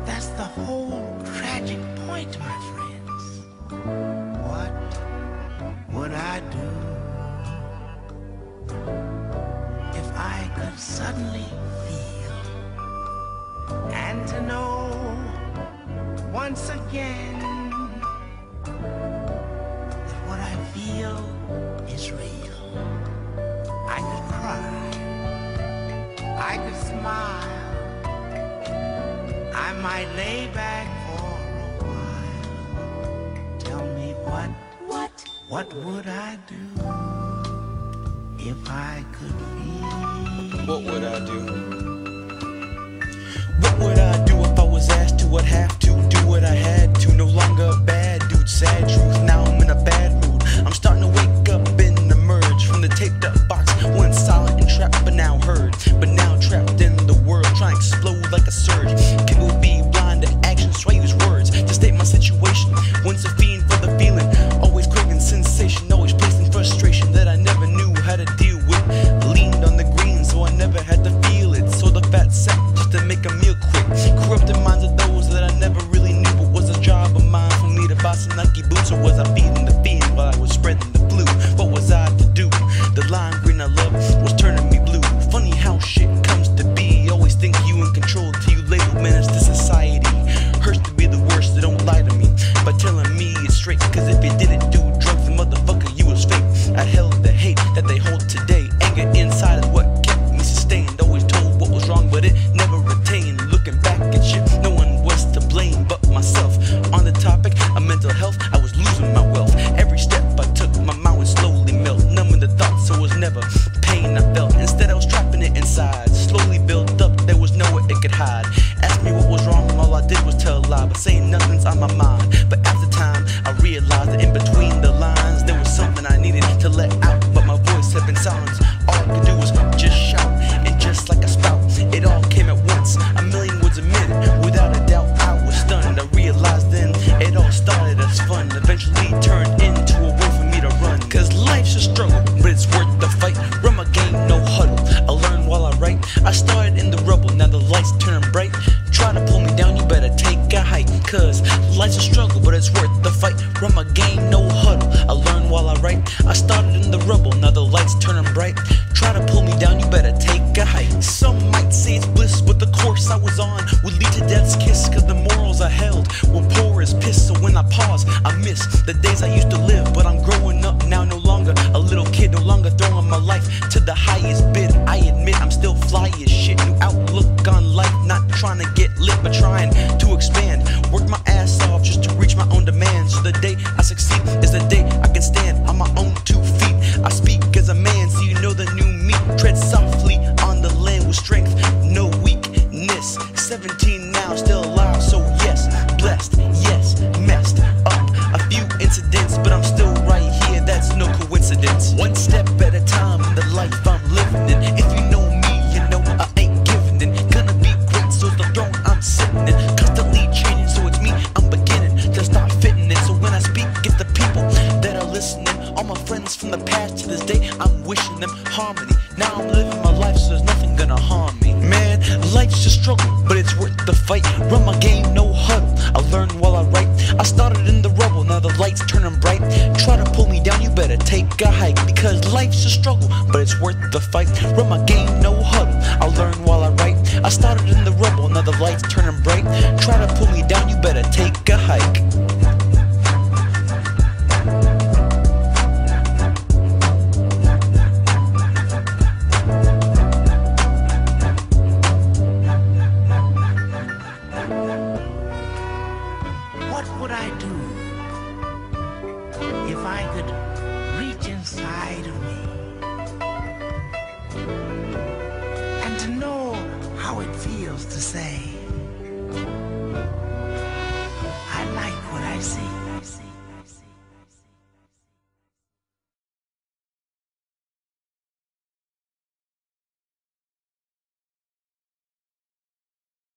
But that's the whole tragic point, my friends. What would I do if I could suddenly feel and to know once again that what I feel is real? I could cry, I could smile, I might lay back for a while. Tell me what would I do if I could feel? What would I do? What would I do if I was asked to? I'd have to do what I had to. No longer a bad dude, sad truth. Now I'm in a bad mood. I'm starting to wake up and emerge from the taped up box. Once silent and trapped, but now heard. But now trapped in the world, trying to explode like a surge. People be blind to action, so I use words to state my situation. Once a fiend for the feeling, always craving sensation, always placing frustration that I never knew how to deal with. Leaned on the green, so I never had to feel it. So the fat sack just to make a meal quick. Corrupted minds of those that I never really knew. But was a job of mine for me to buy some Nike boots, or was I feeding the fiend while I was spreading the flu? What was I to do? The lime green I love was turning me blue. Funny how shit comes to be. Always think you in control till you label menace to society. Hurts to be the worst, so don't lie to me by telling me it's straight. Cause if you didn't do drugs, then motherfucker, you was fake. I held the hate that they hold today. Anger inside is what kept me sustained. Always told what was wrong, but it never retained. Looking back at shit, no one was to blame but myself. On the topic of mental health, I was losing my wealth. Every step I took, my mind would slowly melt, numbing the thoughts, so it was never pain I felt. Instead I was trapping it inside, slowly built up, there was nowhere it could hide. Asked me what was wrong, all I did was tell a lie, but saying nothing's on my mind. But after time, I realized that in between the lines, there was something I needed to let out, but my voice had been silenced. All I could do was just shout, and just like a spout, it all came at once, a million words a minute. Without a doubt, I was stunned. I realized then it all started as fun, eventually turned into a way for me to run. Cause life's a struggle, but it's worth the fight. Run my game, no huddle. I learn while I write. I started in the rubble, now the lights turn bright. Try to pull me down, you better take a hike. Cause life's a struggle, but it's worth the fight. Run my game, no huddle. I learn while I write. I started in the rubble, now the lights turning bright. Try to pull me down, you better take a hike. Some might say it's bliss, but the course I was on would lead to death's kiss. Cause the morals I held were poor as piss. So when I pause, I miss the days I used to live. But I'm growing up now, no longer a little kid, no longer throwing my life to the highest bid. I admit I'm still fly as shit. New outlook on life, not trying to get lit, but trying to expand. Work my ass off just to reach my own demands. So the day I succeed is the day I can stand on my own 2 feet. I speak as a man, so you know the new me. Tread softly on the land with strength, no weakness. 17 now, still alive, so yes, blessed, yes, messed up. A few incidents, but I'm still right here, that's no coincidence. One step at a time in the life I'm living in. If you know me, you know I ain't giving in. Gonna be great, so the throne I'm sitting in. Constantly changing, so it's me, I'm beginning to start fitting in. So when I speak, it's the people that are listening. All my friends from the past to this day, I'm wishing them harmony. Now I'm living my life, so there's nothing gonna harm me. Man, life's a struggle, but it's worth the fight. Run my game, no huddle. I learn while I write. I started in the rubble, now the lights turning bright. Try to pull me down, you better take a hike. Because life's a struggle, but it's worth the fight. Run my game, no huddle. I learn while I write. I started in the rubble, now the lights turning bright. Try to pull me down, you better take a hike. What would I do if I could reach inside of me and to know how it feels to say,